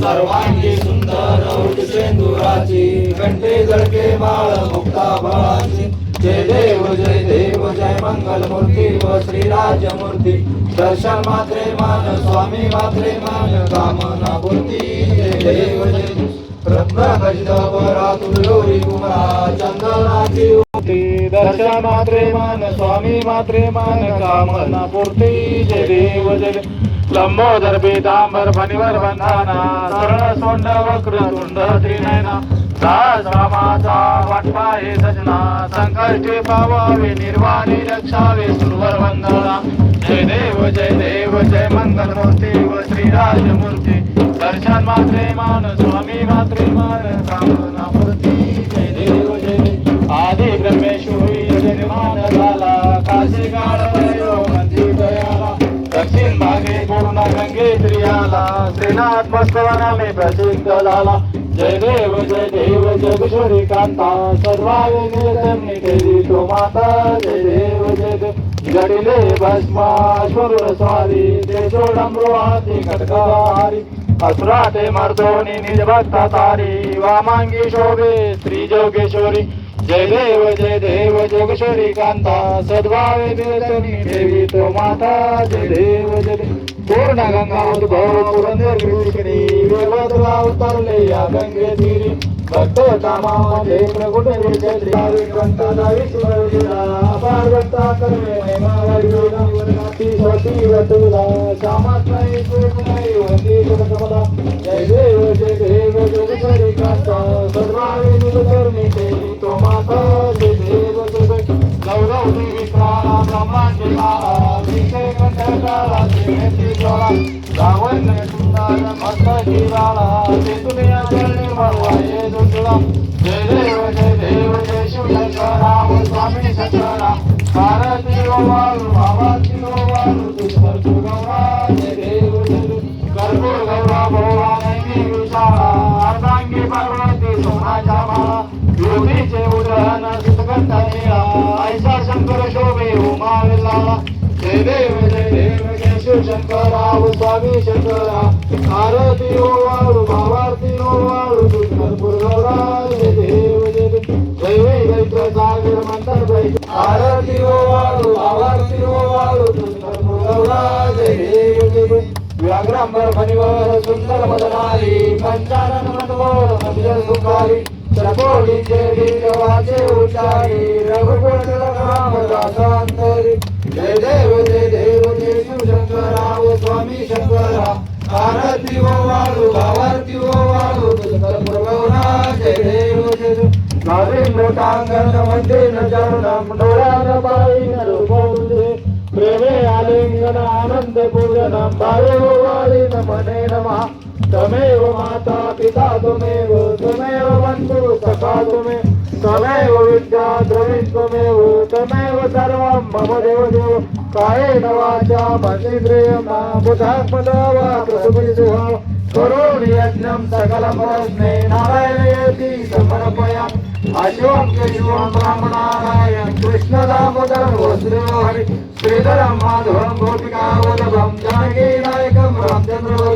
सर्वांगी सुंदर सेंदुराची घंटे जळके माळ मुक्ता फळाची जय देव जय मंगल मूर्ती व श्रीराज मूर्ती दर्शन मात्रे मान स्वामी मात्रे मान कामना पूर्ती जय देव जय रत्नखचित परातुलोरी कुमरा चंदनाची दर्शन मात्रे मान स्वामी मात्रे मान कामना पूर्ती जय देव जय लंबोदर पीतांबर फणीवर बंधाना सरळ सोंड वक्र तुंड त्रिनयना दास रामाचा वाटपा हे सजना संकष्टी पावावे निर्वाणी रक्षावे सुरवर वंदना जय देव जय मंगल मूर्ती व श्रीराज मूर्ती दर्शन मात्रे मान स्वामी मात्रे मान कामना पूर्ती जय देव जय आदि ब्रह्मेश्वरी निर्माण झाला काशी गाढवयो मंदी दयाला दक्षिण भागे पूर्ण गंगे त्रियाला श्रीनाथ मस्तवना में प्रसिद्ध झाला जय देव जय किशोरी कांता सर्वावे निरतमी केली तो माता जय देव गडिले भस्माश्वर स्वारी ते सोडंब्रो हाती खटकाहारी असुरा ते मर्दोनी निज भक्ता तारी वामांगी शोभे श्री जोगेश्वरी जय देव जय किशोरी कांता सद्भावे निरतमी देवी तो माता जय देव पूर्ण गंगा उद्भव पुरंदर गिरी वेवदला उतरले या गंगे तीरी भक्त कामामध्ये प्रगुटे विकंत पार्वता कर्मे महिमावती स्वती वतुला श्यामात नाही चूक नाही वंदी कमला जय देव जय किशोरी कांता सद्भावे निरतमी देवी तो माता जय देव गौरव देवी काला ब्रह्मांडी माला विषय कंठकाला श्रीमेती चोळा रावण सुंदर मस्त जीवाला ते दुनिया चरणी मरवाये दुर्जुळा जय देव जय शिवशंकरा स्वामी शंकरा भारती वाळू भावाती वाळू तुझं गौरा जय देव कर्पूर गौरा भोळा नैनी विशाळा अर्धांगी पार्वती सोनाच्या माळा योगीचे उदहन सुतगंध निळा ऐसा शंकर शोभे उमा विलाला जय देव जय शिवशंकरा स्वामी शंकरा आरती वाळू भावारती वाळू कर्पूर गौरा जय देव जय सागर मंत्र आरती वाळू भावारती वाळू कर्पूर गौरा जय देव व्याघ्रांबर फणीवर सुंदर मदनारी पंचानन मनोहर मंदिर सुखारी त्रिपुरीचे देवाचे उच्चारी रघुकुल रामदासांतरी जय देव जय शिवशंकरा स्वामी शंकरा आरती वाळू भावारती वाळू कर्पूर गौरा जय देव जय लोटांगण मध्ये न चरणम डोळ्यान पाळीन रूपे प्रेमे आलिंगन आनंद पूजनम भावे वाळीन मने नमः तमेव माता पिता त्वमेव बंधु सखा त्वमेव विद्या द्रविण त्वमेव सर्वं मम देव कायेन वाचा मनसेन्द्रियेण बुद्ध्यात्मना वा प्रसुभिर्दुहा करोमि यज्ञं सकलं परस्मै नारायणेति समर्पयामि अश्वं केशवं ब्रह्मणारायण कृष्ण दामोदरं वसुदेव हरि श्रीधरं माधवं गोपिका वल्लभं जानकी नायकं रामचन्द्र